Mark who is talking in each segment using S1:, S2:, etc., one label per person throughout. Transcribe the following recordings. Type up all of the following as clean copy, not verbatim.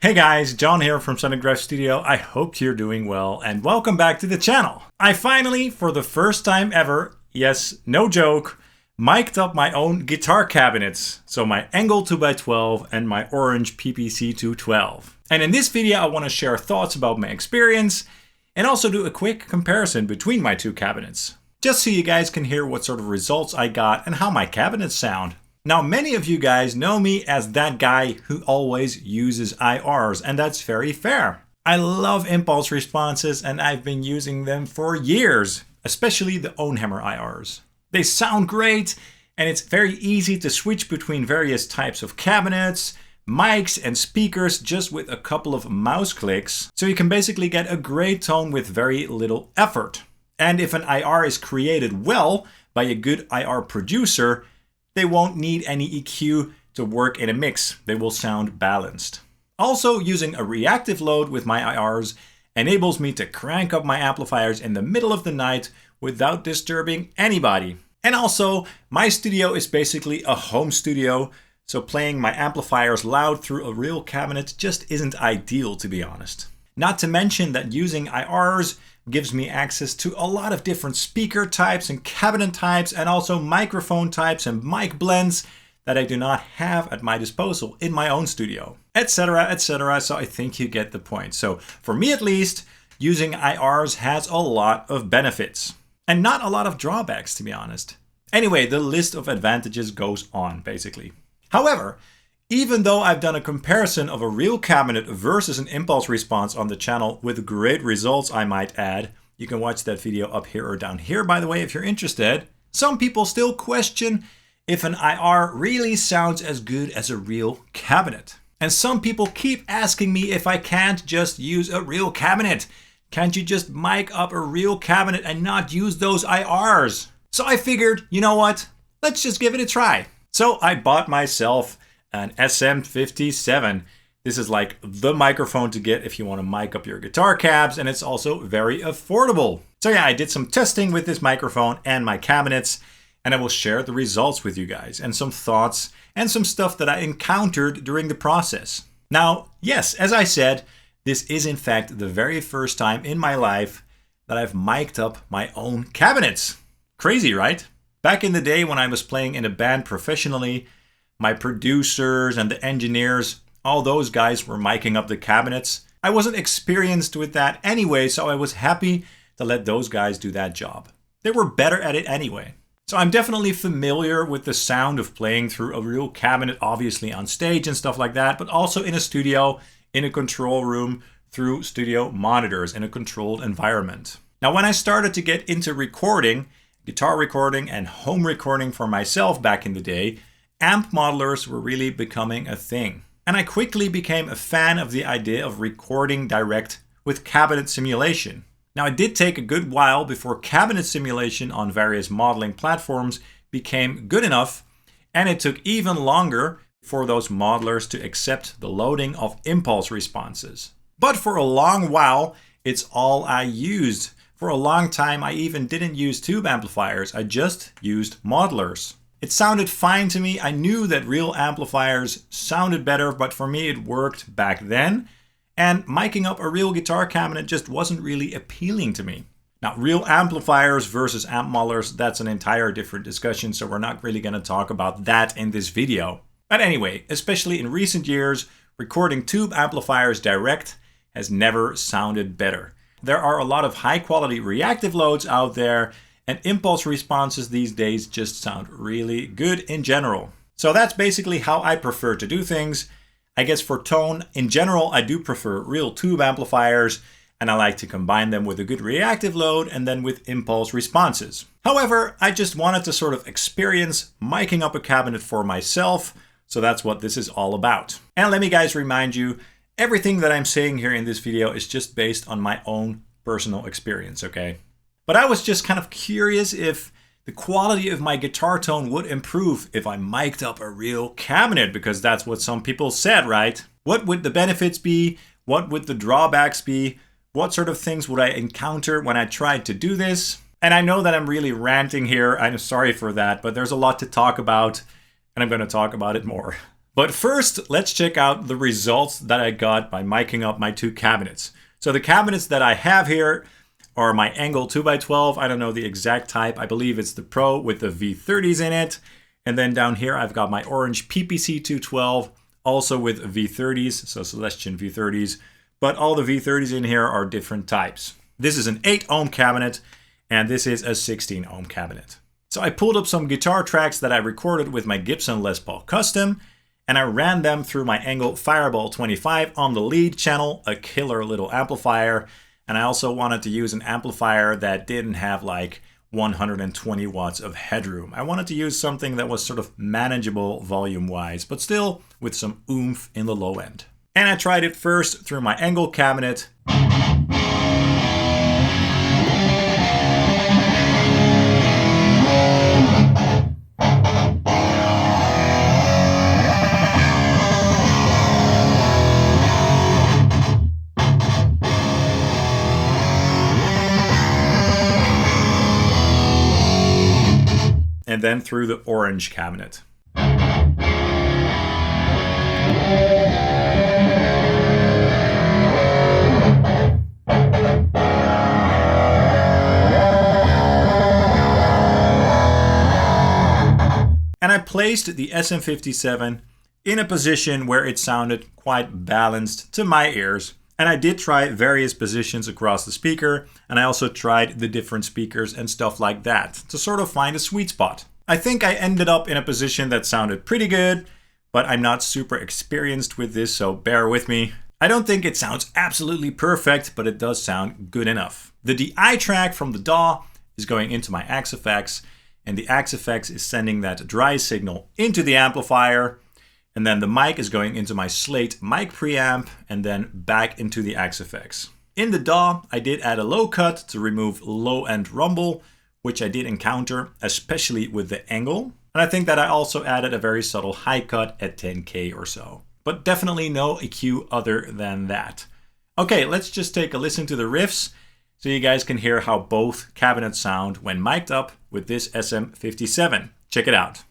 S1: Hey guys, John here from Sonic Drive Studio. I hope you're doing well and welcome back to the channel. I finally, for the first time ever, yes, no joke, mic'd up my own guitar cabinets. So my ENGL 2x12 and my orange PPC 212. And in this video, I want to share thoughts about my experience and also do a quick comparison between my two cabinets. Just so you guys can hear what sort of results I got and how my cabinets sound. Now, many of you guys know me as that guy who always uses IRs, and that's very fair. I love impulse responses, and I've been using them for years, especially the Ownhammer IRs. They sound great, and it's very easy to switch between various types of cabinets, mics, and speakers just with a couple of mouse clicks. So you can basically get a great tone with very little effort. And if an IR is created well by a good IR producer, they won't need any EQ to work in a mix. They will sound balanced. Also, using a reactive load with my IRs enables me to crank up my amplifiers in the middle of the night without disturbing anybody. And also, my studio is basically a home studio, so playing my amplifiers loud through a real cabinet just isn't ideal, to be honest. Not to mention that using IRs gives me access to a lot of different speaker types and cabinet types and also microphone types and mic blends that I do not have at my disposal in my own studio, etc., etc. So I think you get the point. So for me at least, using IRs has a lot of benefits and not a lot of drawbacks, to be honest. Anyway, the list of advantages goes on basically. However, even though I've done a comparison of a real cabinet versus an impulse response on the channel with great results, I might add, you can watch that video up here or down here, by the way, if you're interested, some people still question if an IR really sounds as good as a real cabinet. And some people keep asking me if I can't just use a real cabinet. Can't you just mic up a real cabinet and not use those IRs? So I figured, you know what? Let's just give it a try. So I bought myself an SM57. This is like the microphone to get if you want to mic up your guitar cabs, and it's also very affordable. So yeah, I did some testing with this microphone and my cabinets, and I will share the results with you guys and some thoughts and some stuff that I encountered during the process. Now, yes, as I said, this is in fact the very first time in my life that I've mic'd up my own cabinets. Crazy, right? Back in the day when I was playing in a band professionally, my producers and the engineers, all those guys were miking up the cabinets. I wasn't experienced with that anyway, so I was happy to let those guys do that job. They were better at it anyway. So I'm definitely familiar with the sound of playing through a real cabinet, obviously on stage and stuff like that, but also in a studio, in a control room, through studio monitors in a controlled environment. Now, when I started to get into recording, guitar recording and home recording for myself back in the day, amp modelers were really becoming a thing. And I quickly became a fan of the idea of recording direct with cabinet simulation. Now, it did take a good while before cabinet simulation on various modeling platforms became good enough, and it took even longer for those modelers to accept the loading of impulse responses. But for a long while, it's all I used. For a long time, I even didn't use tube amplifiers. I just used modelers. It sounded fine to me. I knew that real amplifiers sounded better, but for me it worked back then. And miking up a real guitar cabinet just wasn't really appealing to me. Now, real amplifiers versus amp modelers, that's an entire different discussion, so we're not really going to talk about that in this video. But anyway, especially in recent years, recording tube amplifiers direct has never sounded better. There are a lot of high quality reactive loads out there, and impulse responses these days just sound really good in general. So that's basically how I prefer to do things. I guess for tone, in general, I do prefer real tube amplifiers, and I like to combine them with a good reactive load and then with impulse responses. However, I just wanted to sort of experience miking up a cabinet for myself, so that's what this is all about. And let me guys remind you, everything that I'm saying here in this video is just based on my own personal experience, okay? But I was just kind of curious if the quality of my guitar tone would improve if I mic'd up a real cabinet, because that's what some people said, right? What would the benefits be? What would the drawbacks be? What sort of things would I encounter when I tried to do this? And I know that I'm really ranting here. I'm sorry for that, but there's a lot to talk about, and I'm going to talk about it more. But first, let's check out the results that I got by miking up my two cabinets. So the cabinets that I have here are my ENGL 2x12. I don't know the exact type. I believe it's the Pro with the V30s in it. And then down here, I've got my orange PPC 212, also with V30s, so Celestion V30s. But all the V30s in here are different types. This is an 8 ohm cabinet, and this is a 16 ohm cabinet. So I pulled up some guitar tracks that I recorded with my Gibson Les Paul Custom, and I ran them through my ENGL Fireball 25 on the lead channel, a killer little amplifier. And I also wanted to use an amplifier that didn't have like 120 watts of headroom. I wanted to use something that was sort of manageable volume-wise, but still with some oomph in the low end. And I tried it first through my ENGL cabinet. And then through the orange cabinet. And I placed the SM57 in a position where it sounded quite balanced to my ears. And I did try various positions across the speaker, and I also tried the different speakers and stuff like that to sort of find a sweet spot. I think I ended up in a position that sounded pretty good, but I'm not super experienced with this, so bear with me. I don't think it sounds absolutely perfect, but it does sound good enough. The DI track from the DAW is going into my Axe-Fx, and the Axe-Fx is sending that dry signal into the amplifier. And then the mic is going into my Slate Mic Preamp and then back into the Axe-Fx. In the DAW, I did add a low cut to remove low-end rumble, which I did encounter, especially with the ENGL. And I think that I also added a very subtle high cut at 10K or so. But definitely no EQ other than that. Okay, let's just take a listen to the riffs so you guys can hear how both cabinets sound when mic'd up with this SM57. Check it out.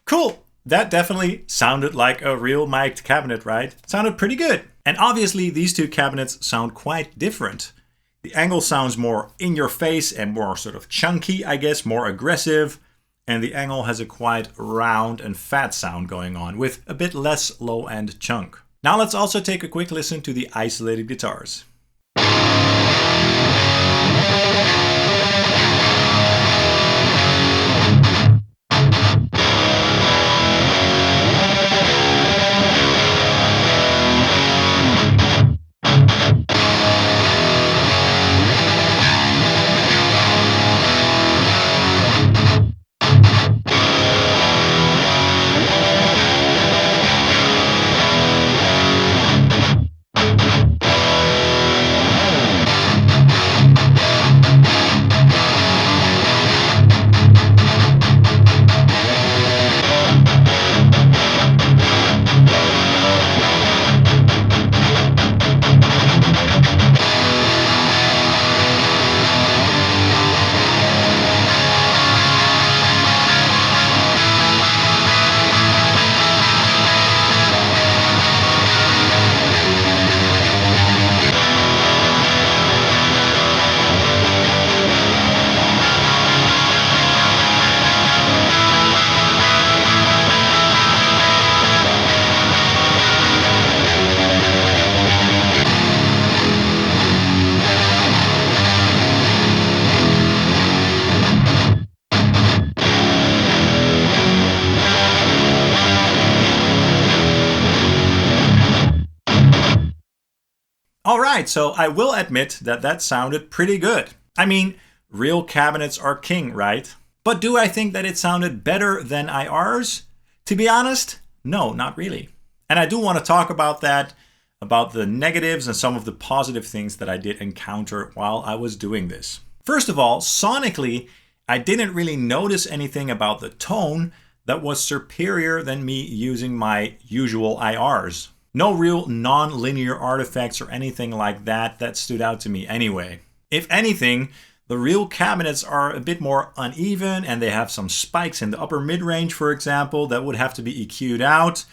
S1: Cool. That definitely sounded like a real mic'd cabinet, right? Sounded pretty good. And obviously these two cabinets sound quite different. The ENGL sounds more in your face and more sort of chunky, I guess, more aggressive. And the ENGL has a quite round and fat sound going on with a bit less low end chunk. Now let's also take a quick listen to the isolated guitars. Alright, so I will admit that that sounded pretty good. I mean, real cabinets are king, right? But do I think that it sounded better than IRs? To be honest, no, not really. And I do want to talk about that, about the negatives and some of the positive things that I did encounter while I was doing this. First of all, sonically, I didn't really notice anything about the tone that was superior than me using my usual IRs. No real non-linear artifacts or anything like that that stood out to me anyway. If anything, the real cabinets are a bit more uneven and they have some spikes in the upper mid-range, for example, that would have to be EQ'd out.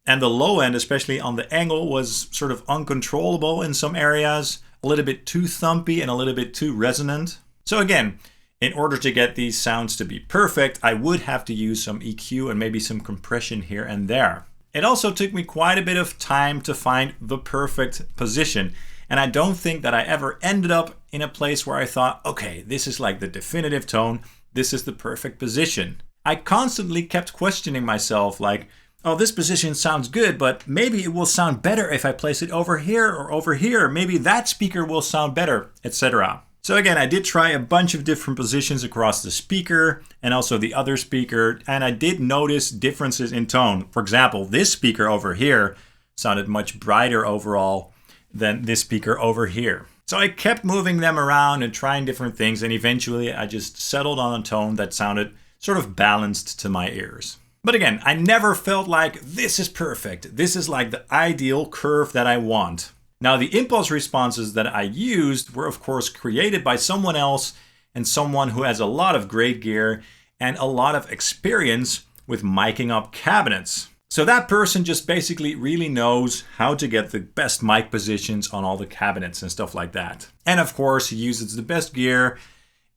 S1: And the low end, especially on the ENGL, was sort of uncontrollable in some areas, a little bit too thumpy and a little bit too resonant. So again, in order to get these sounds to be perfect, I would have to use some EQ and maybe some compression here and there. It also took me quite a bit of time to find the perfect position. And I don't think that I ever ended up in a place where I thought, okay, this is like the definitive tone. This is the perfect position. I constantly kept questioning myself like, oh, this position sounds good, but maybe it will sound better if I place it over here or over here. Maybe that speaker will sound better, etc. So again, I did try a bunch of different positions across the speaker and also the other speaker, and I did notice differences in tone. For example, this speaker over here sounded much brighter overall than this speaker over here. So I kept moving them around and trying different things, and eventually I just settled on a tone that sounded sort of balanced to my ears. But again, I never felt like this is perfect. This is like the ideal curve that I want. Now, the impulse responses that I used were of course created by someone else and someone who has a lot of great gear and a lot of experience with miking up cabinets. So that person just basically really knows how to get the best mic positions on all the cabinets and stuff like that. And of course, he uses the best gear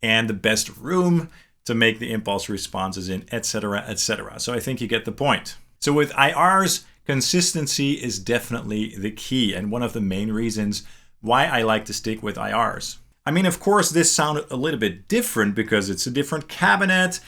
S1: and the best room to make the impulse responses in, etc., etc. So I think you get the point. So with IRs, consistency is definitely the key and one of the main reasons why I like to stick with IRs. I mean, of course, this sounded a little bit different because it's a different cabinet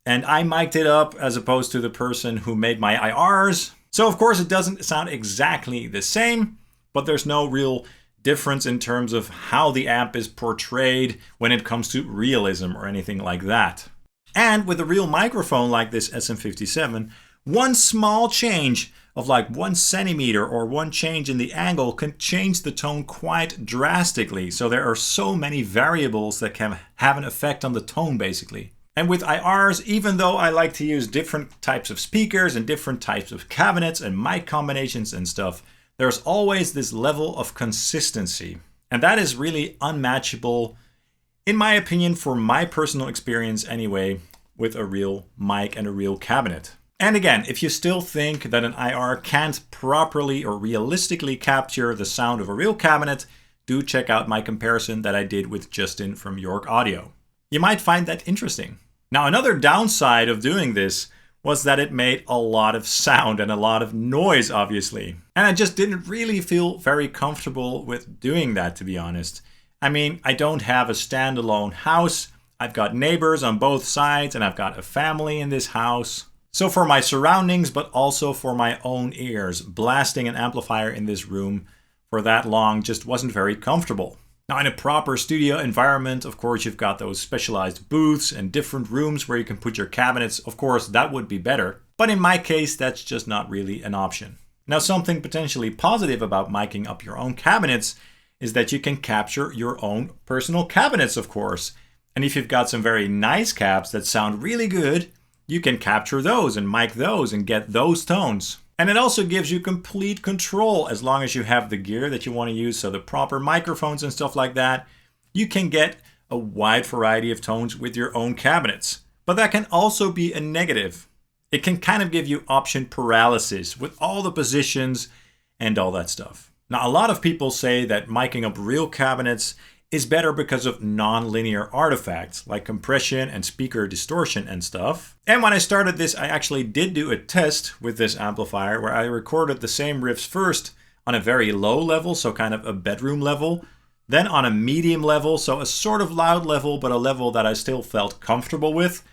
S1: and I mic'd it up as opposed to the person who made my IRs. So of course it doesn't sound exactly the same, but there's no real difference in terms of how the amp is portrayed when it comes to realism or anything like that. And with a real microphone like this SM57, one small change of like 1 centimeter or one change in the angle can change the tone quite drastically. So there are so many variables that can have an effect on the tone basically. And with IRs, even though I like to use different types of speakers and different types of cabinets and mic combinations and stuff, there's always this level of consistency. And that is really unmatchable, in my opinion, for my personal experience anyway, with a real mic and a real cabinet. And again, if you still think that an IR can't properly or realistically capture the sound of a real cabinet, do check out my comparison that I did with Justin from York Audio. You might find that interesting. Now, another downside of doing this was that it made a lot of sound and a lot of noise, obviously. And I just didn't really feel very comfortable with doing that, to be honest. I mean, I don't have a standalone house. I've got neighbors on both sides and I've got a family in this house. So for my surroundings, but also for my own ears, blasting an amplifier in this room for that long just wasn't very comfortable. Now, in a proper studio environment, of course, you've got those specialized booths and different rooms where you can put your cabinets. Of course, that would be better. But in my case, that's just not really an option. Now, something potentially positive about miking up your own cabinets is that you can capture your own personal cabinets, of course. And if you've got some very nice cabs that sound really good, you can capture those and mic those and get those tones. And it also gives you complete control as long as you have the gear that you want to use, so the proper microphones and stuff like that. You can get a wide variety of tones with your own cabinets. But that can also be a negative. It can kind of give you option paralysis with all the positions and all that stuff. Now, a lot of people say that miking up real cabinets is better because of non-linear artifacts like compression and speaker distortion and stuff. And when I started this, I actually did do a test with this amplifier where I recorded the same riffs first on a very low level, so kind of a bedroom level, then on a medium level, so a sort of loud level, but a level that I still felt comfortable with.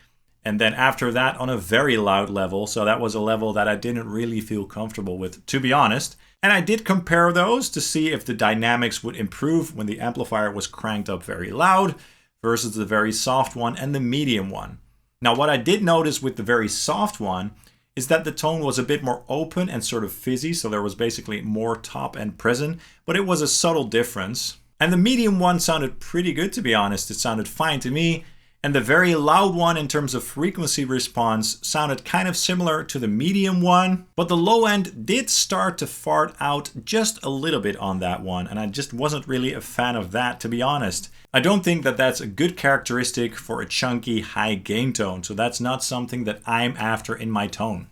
S1: And then after that on a very loud level, so that was a level that I didn't really feel comfortable with, to be honest. And I did compare those to see if the dynamics would improve when the amplifier was cranked up very loud versus the very soft one and the medium one. Now, what I did notice with the very soft one is that the tone was a bit more open and sort of fizzy, so there was basically more top end present, but it was a subtle difference. And the medium one sounded pretty good, to be honest. It sounded fine to me. And the very loud one in terms of frequency response sounded kind of similar to the medium one, but the low end did start to fart out just a little bit on that one, and I just wasn't really a fan of that, to be honest. I don't think that that's a good characteristic for a chunky high gain tone, so that's not something that I'm after in my tone.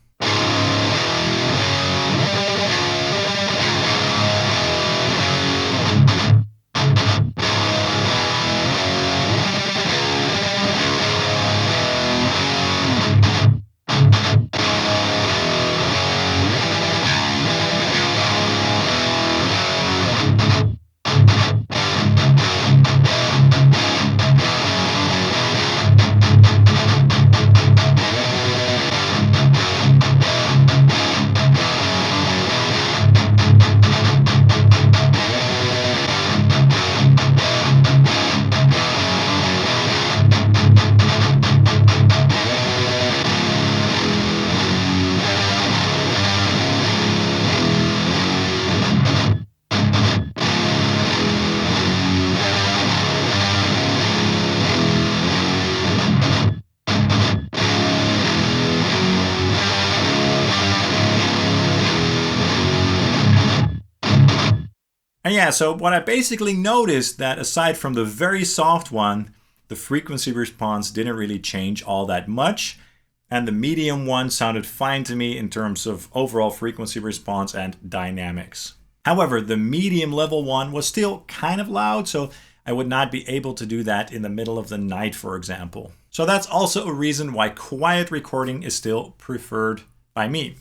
S1: And yeah, so what I basically noticed that aside from the very soft one, the frequency response didn't really change all that much. And the medium one sounded fine to me in terms of overall frequency response and dynamics. However, the medium level one was still kind of loud, so I would not be able to do that in the middle of the night, for example. So that's also a reason why quiet recording is still preferred by me.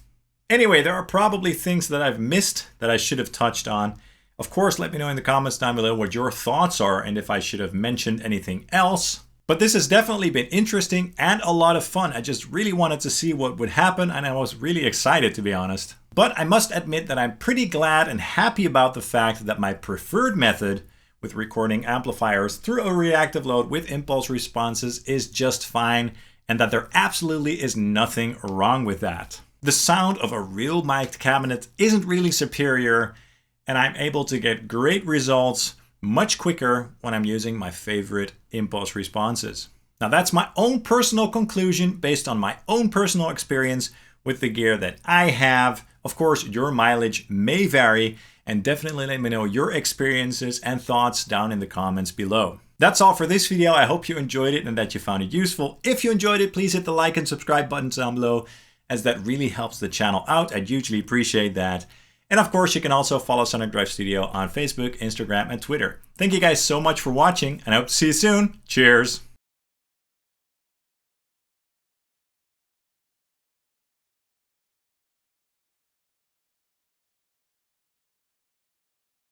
S1: Anyway, there are probably things that I've missed that I should have touched on. Of course, let me know in the comments down below what your thoughts are and if I should have mentioned anything else. But this has definitely been interesting and a lot of fun. I just really wanted to see what would happen, and I was really excited, to be honest. But I must admit that I'm pretty glad and happy about the fact that my preferred method with recording amplifiers through a reactive load with impulse responses is just fine, and that there absolutely is nothing wrong with that. The sound of a real mic'd cabinet isn't really superior, and I'm able to get great results much quicker when I'm using my favorite impulse responses. Now that's my own personal conclusion based on my own personal experience with the gear that I have. Of course, your mileage may vary, and definitely let me know your experiences and thoughts down in the comments below. That's all for this video. I hope you enjoyed it and that you found it useful. If you enjoyed it, please hit the like and subscribe buttons down below, as that really helps the channel out. I'd hugely appreciate that. And of course, you can also follow Sonic Drive Studio on Facebook, Instagram, and Twitter. Thank you guys so much for watching, and I hope to see you soon. Cheers!